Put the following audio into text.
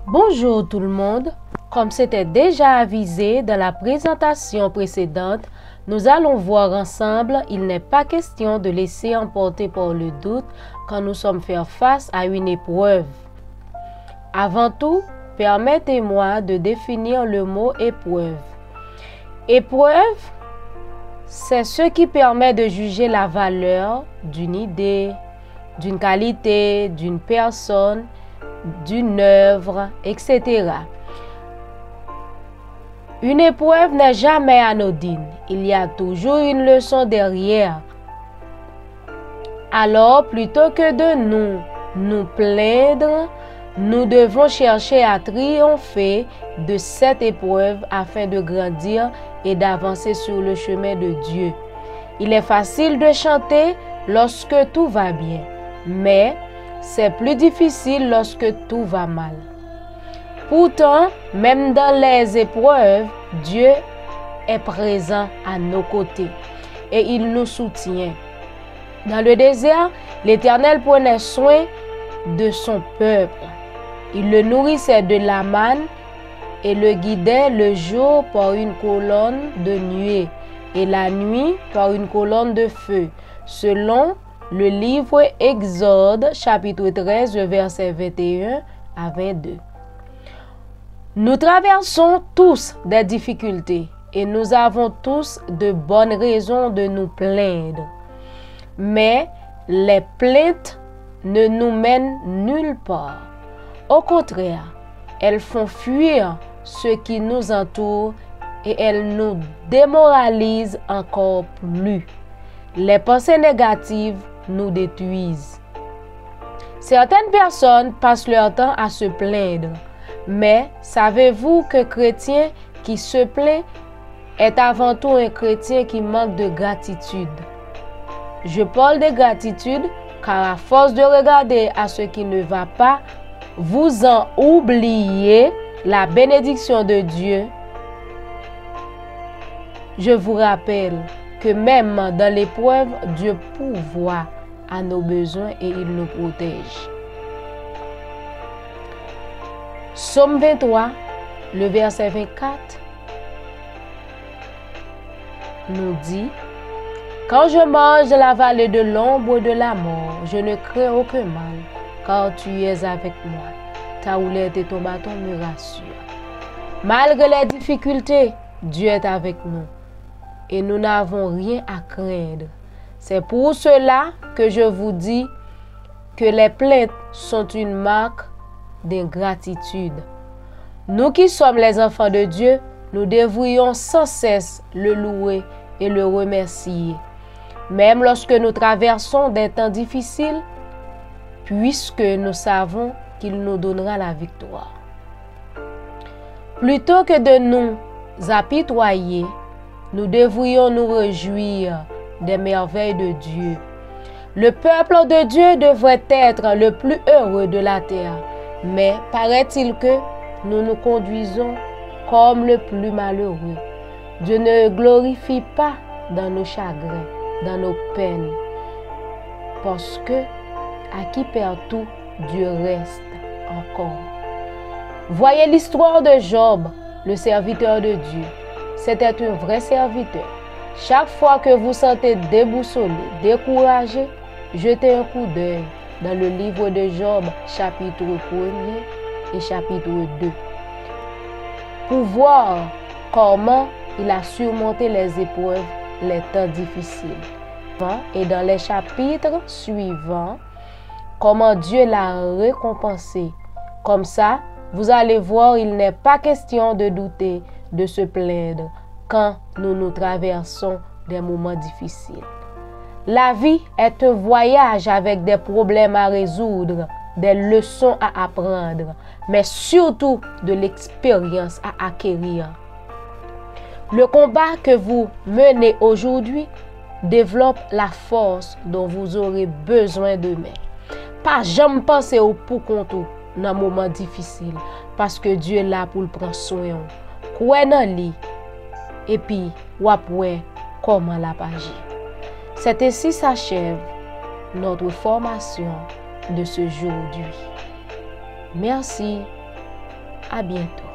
Bonjour tout le monde, comme c'était déjà avisé dans la présentation précédente, nous allons voir ensemble, il n'est pas question de laisser emporter par le doute quand nous sommes fait face à une épreuve. Avant tout, permettez-moi de définir le mot épreuve. Épreuve, c'est ce qui permet de juger la valeur d'une idée, d'une qualité, d'une personne, d'une œuvre, etc. Une épreuve n'est jamais anodine. Il y a toujours une leçon derrière. Alors, plutôt que de nous plaindre, nous devons chercher à triompher de cette épreuve afin de grandir et d'avancer sur le chemin de Dieu. Il est facile de chanter lorsque tout va bien, mais c'est plus difficile lorsque tout va mal. Pourtant, même dans les épreuves, Dieu est présent à nos côtés et il nous soutient. Dans le désert, l'Éternel prenait soin de son peuple. Il le nourrissait de la manne et le guidait le jour par une colonne de nuée et la nuit par une colonne de feu, selon le livre Exode, chapitre 13, versets 21 à 22. Nous traversons tous des difficultés et nous avons tous de bonnes raisons de nous plaindre. Mais les plaintes ne nous mènent nulle part. Au contraire, elles font fuir ceux qui nous entourent et elles nous démoralisent encore plus. Les pensées négatives nous détruisent. Certaines personnes passent leur temps à se plaindre, mais savez-vous que chrétien qui se plaint est avant tout un chrétien qui manque de gratitude? Je parle de gratitude car à force de regarder à ce qui ne va pas, vous en oubliez la bénédiction de Dieu. Je vous rappelle que même dans l'épreuve, Dieu pourvoit à nos besoins et il nous protège. Psaume 23, le verset 24, nous dit: quand je marche dans la vallée de l'ombre de la mort, je ne crains aucun mal, car tu es avec moi. Ta houlette et ton bâton me rassurent. Malgré les difficultés, Dieu est avec nous et nous n'avons rien à craindre. C'est pour cela que je vous dis que les plaintes sont une marque d'ingratitude. Nous qui sommes les enfants de Dieu, nous devrions sans cesse le louer et le remercier, même lorsque nous traversons des temps difficiles, puisque nous savons qu'il nous donnera la victoire. Plutôt que de nous apitoyer, nous devrions nous réjouir des merveilles de Dieu. Le peuple de Dieu devrait être le plus heureux de la terre, mais paraît-il que nous nous conduisons comme le plus malheureux. Dieu ne glorifie pas dans nos chagrins, dans nos peines, parce que à qui perd tout, Dieu reste encore. Voyez l'histoire de Job, le serviteur de Dieu. C'était un vrai serviteur. Chaque fois que vous sentez déboussolé, découragé, jetez un coup d'œil dans le livre de Job, chapitre 1er et chapitre 2, pour voir comment il a surmonté les épreuves, les temps difficiles. Et dans les chapitres suivants, comment Dieu l'a récompensé. Comme ça, vous allez voir, il n'est pas question de douter, de se plaindre quand nous traversons des moments difficiles. La vie est un voyage avec des problèmes à résoudre, des leçons à apprendre, mais surtout de l'expérience à acquérir. Le combat que vous menez aujourd'hui développe la force dont vous aurez besoin demain. Pas jamais penser au pour compte dans un moment difficile, parce que Dieu est là pour le prendre soin. Croyez dans lui et puis ou après comment la agir. C'est ainsi s'achève notre formation de ce jour. Merci À bientôt.